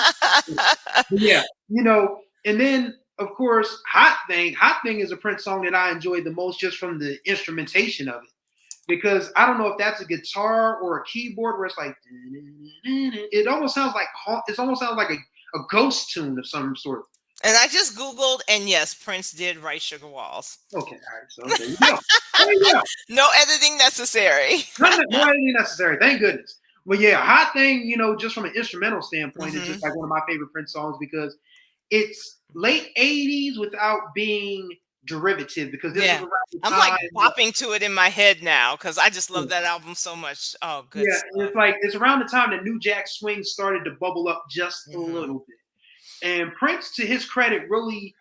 but yeah, and then of course, Hot Thing is a Prince song that I enjoyed the most, just from the instrumentation of it, because I don't know if that's a guitar or a keyboard where it's like, it almost sounds like a ghost tune of some sort. And I just Googled, and yes, Prince did write Sugar Walls. Okay, all right, so there you go. There you go. No editing necessary. No editing necessary. Thank goodness. But yeah, Hot Thing, just from an instrumental standpoint, is just Hmm. like one of my favorite Prince songs, because it's late '80s without being derivative. Because this was Yeah. around the I'm like time. bopping to it in my head now because I just love that album so much. Oh, good Yeah, stuff. it's around the time that New Jack Swing started to bubble up just a Hmm. little bit. And Prince, to his credit, really,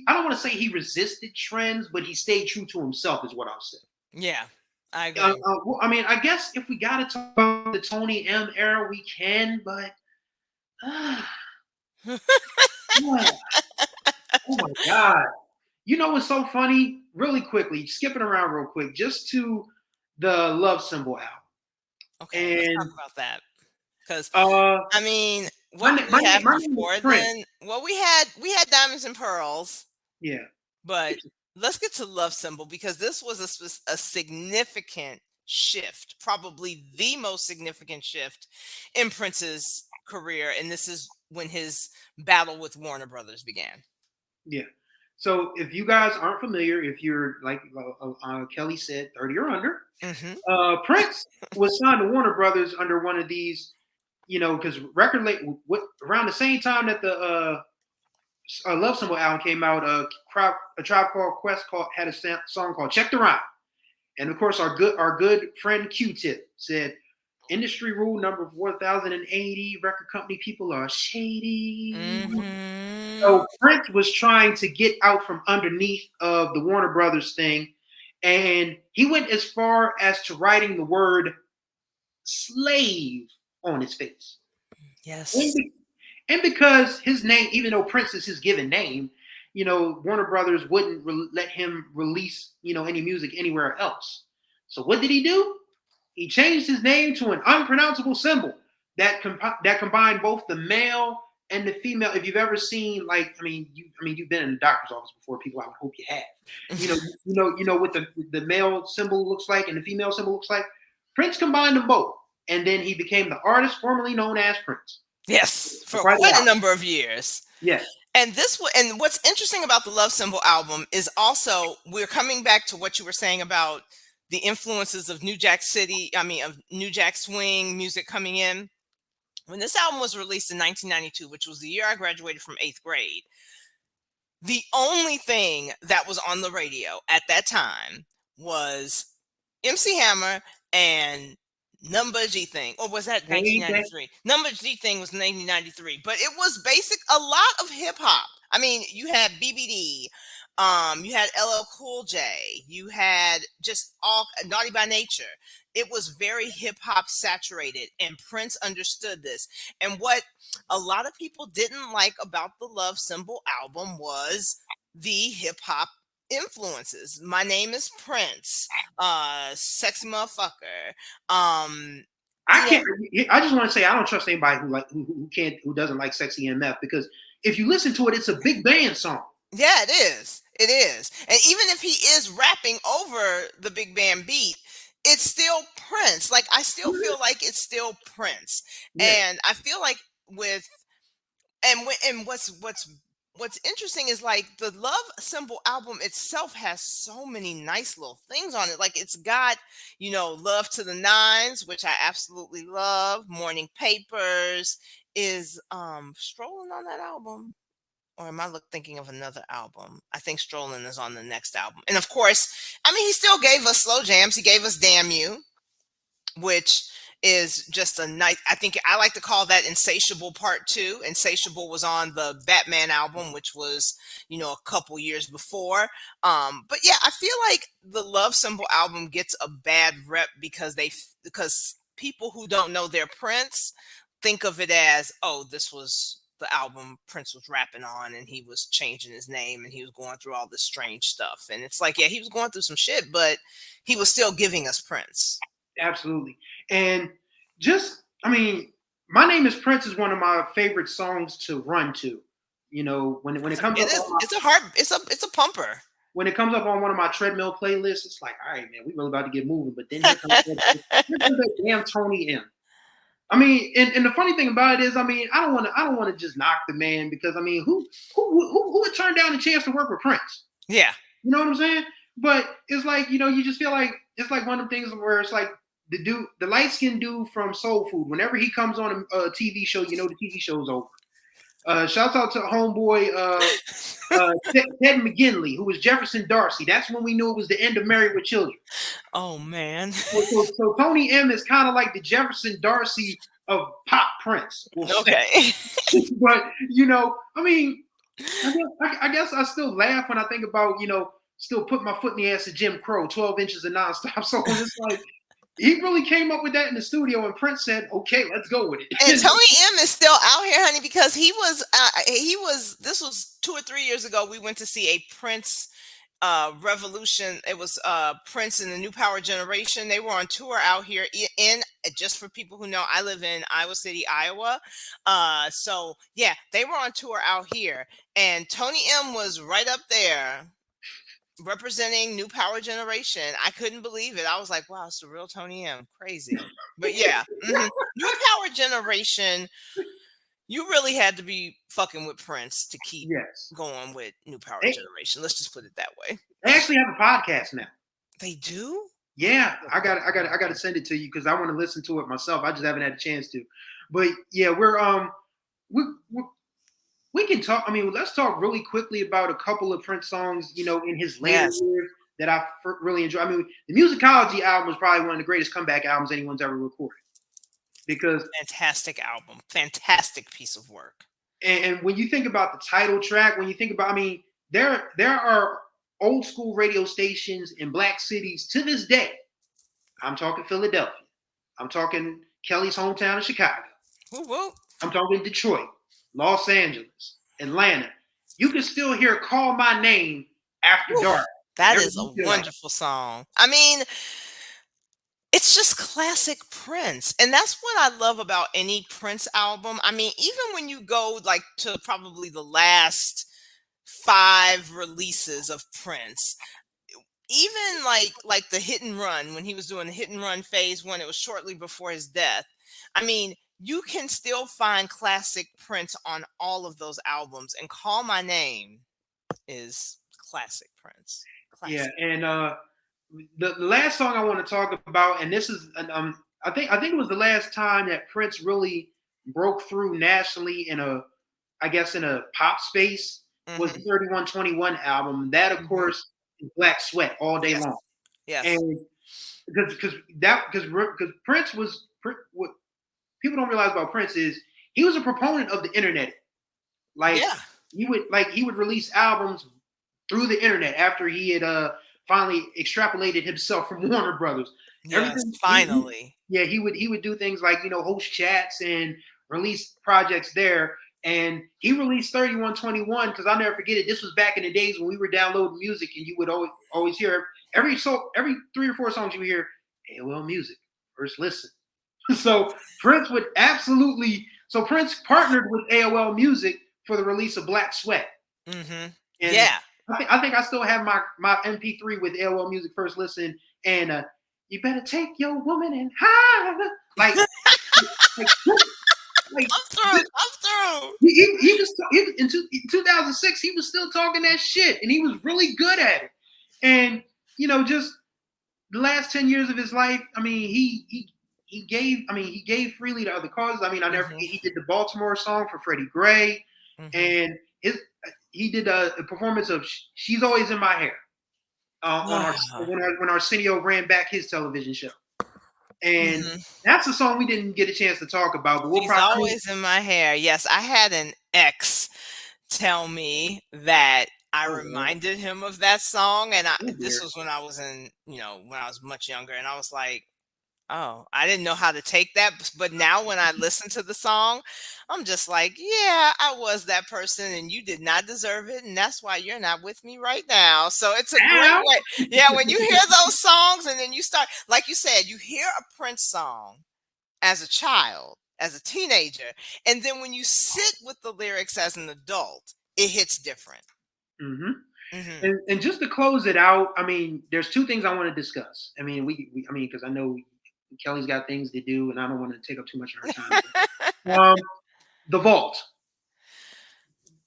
I don't want to say he resisted trends, but he stayed true to himself, is what I'll say. Yeah, I agree. Well, I mean, I guess if we got to talk about the Tony M era, we can, but uh, oh my God. You know what's so funny? Really quickly, skipping around real quick, just to the Love Symbol album. Okay, let's talk And about that. Because uh, I mean, my, what na- did my, we name, have my name is before Prince. then? Well, we had Diamonds and Pearls. Yeah. But let's get to Love Symbol, because this was a significant shift, probably the most significant shift in Prince's career. And this is when his battle with Warner Brothers began. Yeah. So if you guys aren't familiar, if you're like Kelly said, 30 or under, Mm-hmm. Prince was signed to Warner Brothers under one of these, because record label around the same time that the Love Symbol album came out, a Tribe Called Quest had a song called "Check the Rhyme," and of course our good friend Q-Tip said, "Industry rule number 4080: record company people are shady." Mm-hmm. So Prince was trying to get out from underneath of the Warner Brothers thing, and he went as far as to writing the word slave on his face. And, Yes. be- and because his name, even though Prince is his given name, Warner Brothers wouldn't let him release, any music anywhere else. So what did he do? He changed his name to an unpronounceable symbol that combined both the male and the female. If you've ever seen, like, you've been in the doctor's office before. People, I would hope you have. What the male symbol looks like and the female symbol looks like. Prince combined them both, and then he became the artist formerly known as Prince. Yes, for Quite a quite a while. number of years. Yes. And and what's interesting about the Love Symbol album is also we're coming back to what you were saying about the influences of New Jack City, of New Jack Swing music coming in. When this album was released in 1992, which was the year I graduated from 8th grade, the only thing that was on the radio at that time was MC Hammer and Number G Thing. Or was that Ain't that 1993? Number G Thing was 1993. But it was a lot of hip hop. I mean, you had BBD, you had LL Cool J, you had just all Naughty by Nature. It was very hip hop saturated, and Prince understood this. And what a lot of people didn't like about the Love Symbol album was the hip hop influences. My Name is Prince, Sexy Motherfucker. Um, I you know, can't. I just want to say I don't trust anybody who doesn't like Sexy MF, because if you listen to it, it's a big band song. yeah, it is. It is. And even if he is rapping over the big band beat, it's still Prince. Like I still feel like it's still Prince. Yeah, And I feel like with and what's interesting is like the Love Symbol album itself has so many nice little things on it. Like it's got, Love to the Nines, which I absolutely love. Morning Papers is Strolling on that album. Or am I thinking of another album? I think Strolling is on the next album. And of course, I mean, he still gave us slow jams. He gave us Damn You, which is just a nice, I think I like to call that Insatiable Part 2. Insatiable was on the Batman album, which was, a couple years before. But yeah, I feel like the Love Symbol album gets a bad rep because people who don't know their Prince think of it as, oh, this was the album Prince was rapping on and he was changing his name and he was going through all this strange stuff. And it's like, yeah, he was going through some shit, but he was still giving us Prince. absolutely. And My Name is Prince is one of my favorite songs to run to. When it comes It up is. It's a hard. It's a pumper. when it comes up on one of my treadmill playlists, it's like, all right, man, we really about to get moving. But then here comes that damn Tony M. And the funny thing about it is, I don't want to just knock the man, because who would turn down a chance to work with Prince? Yeah. You know what I'm saying? But it's like, you just feel like it's like one of the things where it's like the light skinned dude from Soul Food. Whenever he comes on a TV show, the TV show's over. Shouts out to homeboy Ted McGinley, who was Jefferson Darcy. That's when we knew it was the end of Married with Children. Oh man. So Tony M is kind of like the Jefferson Darcy of pop Prince. Okay. But I guess I still laugh when I think about still put my foot in the ass of Jim Crow, 12 inches of nonstop. So it's like he really came up with that in the studio, and Prince said, "Okay, let's go with it." And Tony M is still out here, honey, because he was. This was 2 or 3 years ago. We went to see a Prince revolution. It was Prince and the New Power Generation. They were on tour out here in, just for people who know, I live in Iowa City, Iowa. So yeah, they were on tour out here, and Tony M was right up there representing New Power Generation. I couldn't believe it. I was like, wow, it's the real Tony M. Crazy. But yeah, New Power Generation, You really had to be fucking with Prince to keep Yes. going with New Power They, Generation. Let's just put it that way. they actually have a podcast now. They do? Yeah, I got to send it to you because I want to listen to it myself. I just haven't had a chance to. But yeah, we we can talk. I mean, let's talk really quickly about a couple of Prince songs. In his later Yes. years that I really enjoy. I mean, the Musicology album was probably one of the greatest comeback albums anyone's ever recorded because Fantastic album. Fantastic piece of work. and when you think about the title track, when you think about, I mean, there are old school radio stations in black cities to this day. I'm talking Philadelphia. I'm talking Kelly's hometown of Chicago. Woo woo. I'm talking Detroit, Los Angeles, Atlanta. You can still hear "Call My Name" after Oof, dark. that is a Everything feel like wonderful song. I mean, it's just classic Prince. And that's what I love about any Prince album. I mean, even when you go like to probably the last 5 releases of Prince, even like the hit and run, when he was doing the hit and run phase 1, it was shortly before his death. I mean, you can still find classic Prince on all of those albums, and Call My Name is classic Prince. yeah. Classic. And the last song I want to talk about, and this is I think it was the last time that Prince really broke through nationally in a I guess in a pop space was the Hmm. 3121 album. That of Hmm. course is Black Sweat all day Yes. long. Yes. And because Prince was what people don't realize about Prince is he was a proponent of the internet. Like Yeah. he would release albums through the internet after he had finally extrapolated himself from Warner Brothers. Yes. Everything Finally. yeah, he would do things like host chats and release projects there. And he released 3121 because I'll never forget it. This was back in the days when we were downloading music and you would always hear every 3 or 4 songs you hear AOL Music first listen. So Prince would absolutely. So Prince partnered with AOL Music for the release of Black Sweat, Hmm. and Yeah. I think I still have my MP3 with AOL Music first listen, and you better take your woman and hide, like like I'm through. I'm through. he was in 2006 he was still talking that shit, and he was really good at it, and just the last 10 years of his life, I mean, he gave freely to other causes. I mean, I never Hmm. forget he did the Baltimore song for Freddie Gray, Hmm. and he did a performance of "She's Always in My Hair" on our Hmm. when Arsenio ran back his television show, and that's a song we didn't get a chance to talk about, but we'll She's probably. always in my hair. Yes, I had an ex tell me that I Oh Lord, reminded him of that song, and oh this dear. was when I was when I was much younger, and I was like, oh, I didn't know how to take that. But now when I listen to the song, I'm just like, yeah, I was that person and you did not deserve it. And that's why you're not with me right now. So it's a great Ow. way. Yeah, when you hear those songs and then you start, like you said, you hear a Prince song as a child, as a teenager. And then when you sit with the lyrics as an adult, it hits different. Mm-hmm. Hmm. And just to close it out, I mean, there's 2 things I want to discuss. I mean, I mean, because I know Kelly's got things to do, and I don't want to take up too much of her time. The vault.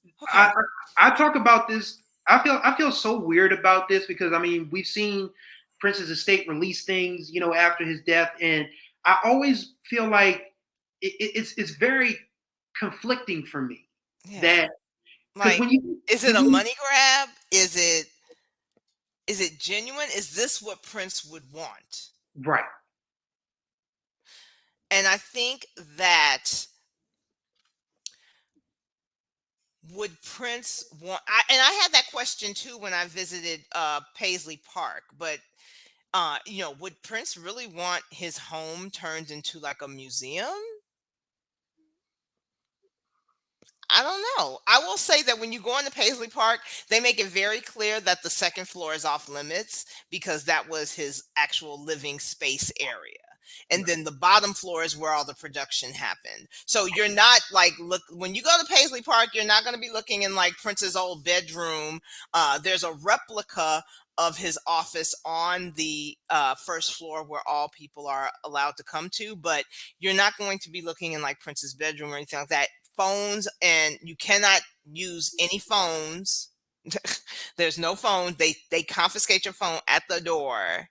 Okay. I, I talk about this. I feel so weird about this because I mean we've seen Prince's estate release things, after his death, and I always feel like it's very conflicting for me Yeah. that because Like, is it a money grab? Is it genuine? Is this what Prince would want? right. And I think that would Prince want and I had that question too when I visited Paisley Park, but would Prince really want his home turned into like a museum? I don't know. I will say that when you go into Paisley Park, they make it very clear that the second floor is off limits because that was his actual living space area. And then the bottom floor is where all the production happened. So you're not like look when you go to Paisley Park, you're not going to be looking in like Prince's old bedroom. There's a replica of his office on the first floor where all people are allowed to come to, but you're not going to be looking in like Prince's bedroom or anything like that. phones, and you cannot use any phones. There's no phone. They confiscate your phone at the door.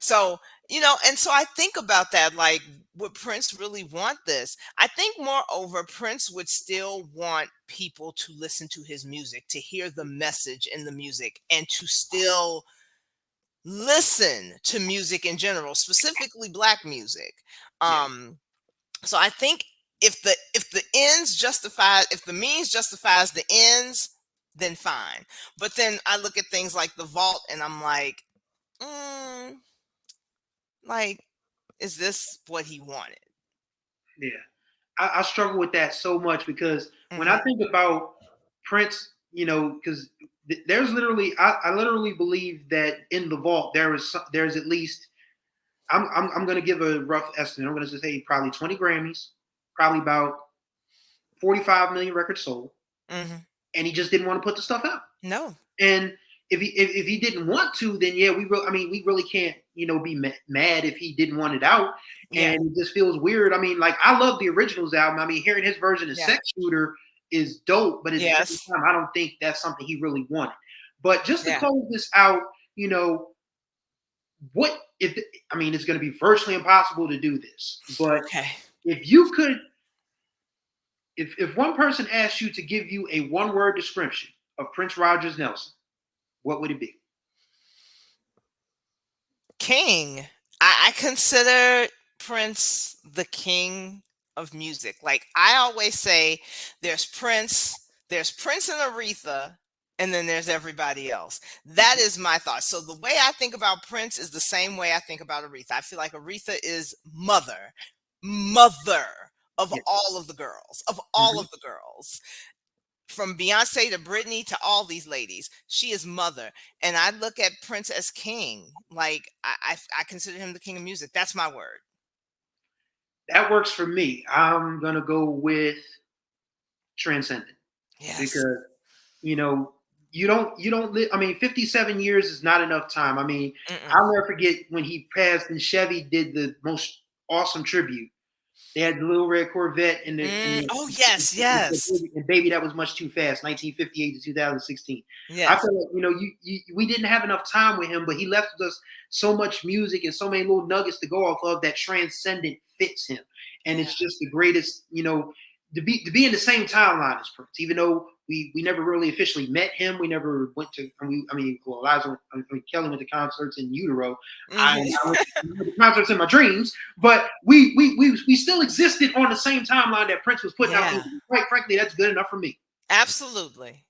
So, and so I think about that, like, would Prince really want this? I think moreover, Prince would still want people to listen to his music, to hear the message in the music, and to still listen to music in general, specifically black music. Yeah, Um, so I think if the means justifies the ends, then fine. But then I look at things like the vault and I'm mm, like, is this what he wanted? yeah. I struggle with that so much because when I Hmm. think about Prince, because there's literally, I literally believe that in the vault there's at least, I'm going to give a rough estimate. I'm going to say probably 20 Grammys, probably about 45 million records sold, Hmm. and he just didn't want to put the stuff out. No. And if he didn't want to, then yeah, we really can't be mad if he didn't want it out. Yeah. And it just feels weird. I mean, like I love the originals album. I mean, hearing his version of Yeah. Sex Shooter is dope, but at the same Yes. time, I don't think that's something he really wanted. But just to Yeah. close this out, you know, what if I mean it's going to be virtually impossible to do this, but Okay. if you could, if one person asked you to give you a one word description of Prince Rogers Nelson, what would it be? King. I consider Prince the king of music. Like I always say, there's Prince and Aretha, and then there's everybody else. That is my thought. So the way I think about Prince is the same way I think about Aretha. I feel like Aretha is mother of Yeah. all of the girls, of all Mhm. of the girls, from Beyonce to Britney to all these ladies. She is mother. And I look at Prince as king. Like I consider him the king of music. That's my word. That works for me. I'm gonna go with transcendent Yes. because you know you don't live. I mean, 57 years is not enough time. I mean, Mm-mm. I'll never forget when he passed and Chevy did the most awesome tribute. They had the little red Corvette and Oh yes, yes. and baby that was much too fast, 1958 to 2016. I Yes. feel like we didn't have enough time with him, but he left us so much music and so many little nuggets to go off of that transcendent fits him, and Yeah. it's just the greatest. To be in the same timeline as Prince, even though we never really officially met him, we never went to. Well, Kelly went to concerts in utero. Hmm. I went to concerts in my dreams, but we still existed on the same timeline that Prince was putting out Yeah. music. Quite frankly, that's good enough for me. Absolutely.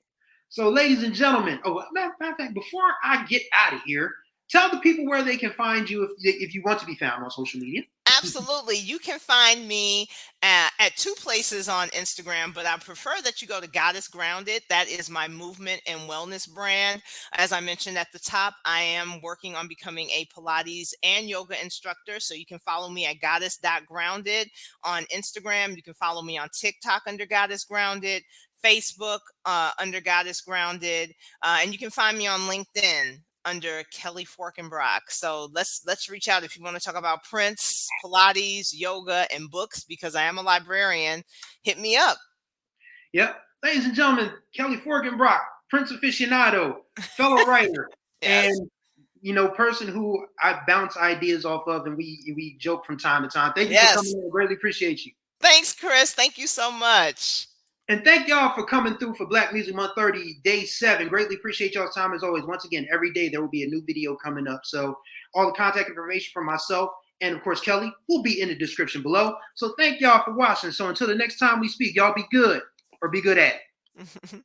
So, ladies and gentlemen, matter of fact, before I get out of here, tell the people where they can find you if you want to be found on social media. Absolutely. You can find me at two places on Instagram, but I prefer that you go to Goddess Grounded. That is my movement and wellness brand. As I mentioned at the top, I am working on becoming a Pilates and yoga instructor. So you can follow me at goddess.grounded on Instagram. You can follow me on TikTok under Goddess Grounded, Facebook under Goddess Grounded, and you can find me on LinkedIn under Kellee Forkenbrock. So let's reach out if you want to talk about Prince, Pilates, yoga, and books, because I am a librarian. Hit me up. Yep. Ladies and gentlemen, Kellee Forkenbrock, Prince aficionado, fellow writer, Yes. and person who I bounce ideas off of, and we joke from time to time. Thank you for coming Yes. in. I greatly appreciate you. Thanks, Chris. Thank you so much. And thank y'all for coming through for Black Music Month 30, Day 7. Greatly appreciate y'all's time as always. Once again, every day there will be a new video coming up. So all the contact information from myself and, of course, Kelly will be in the description below. So thank y'all for watching. So until the next time we speak, y'all be good or be good at it.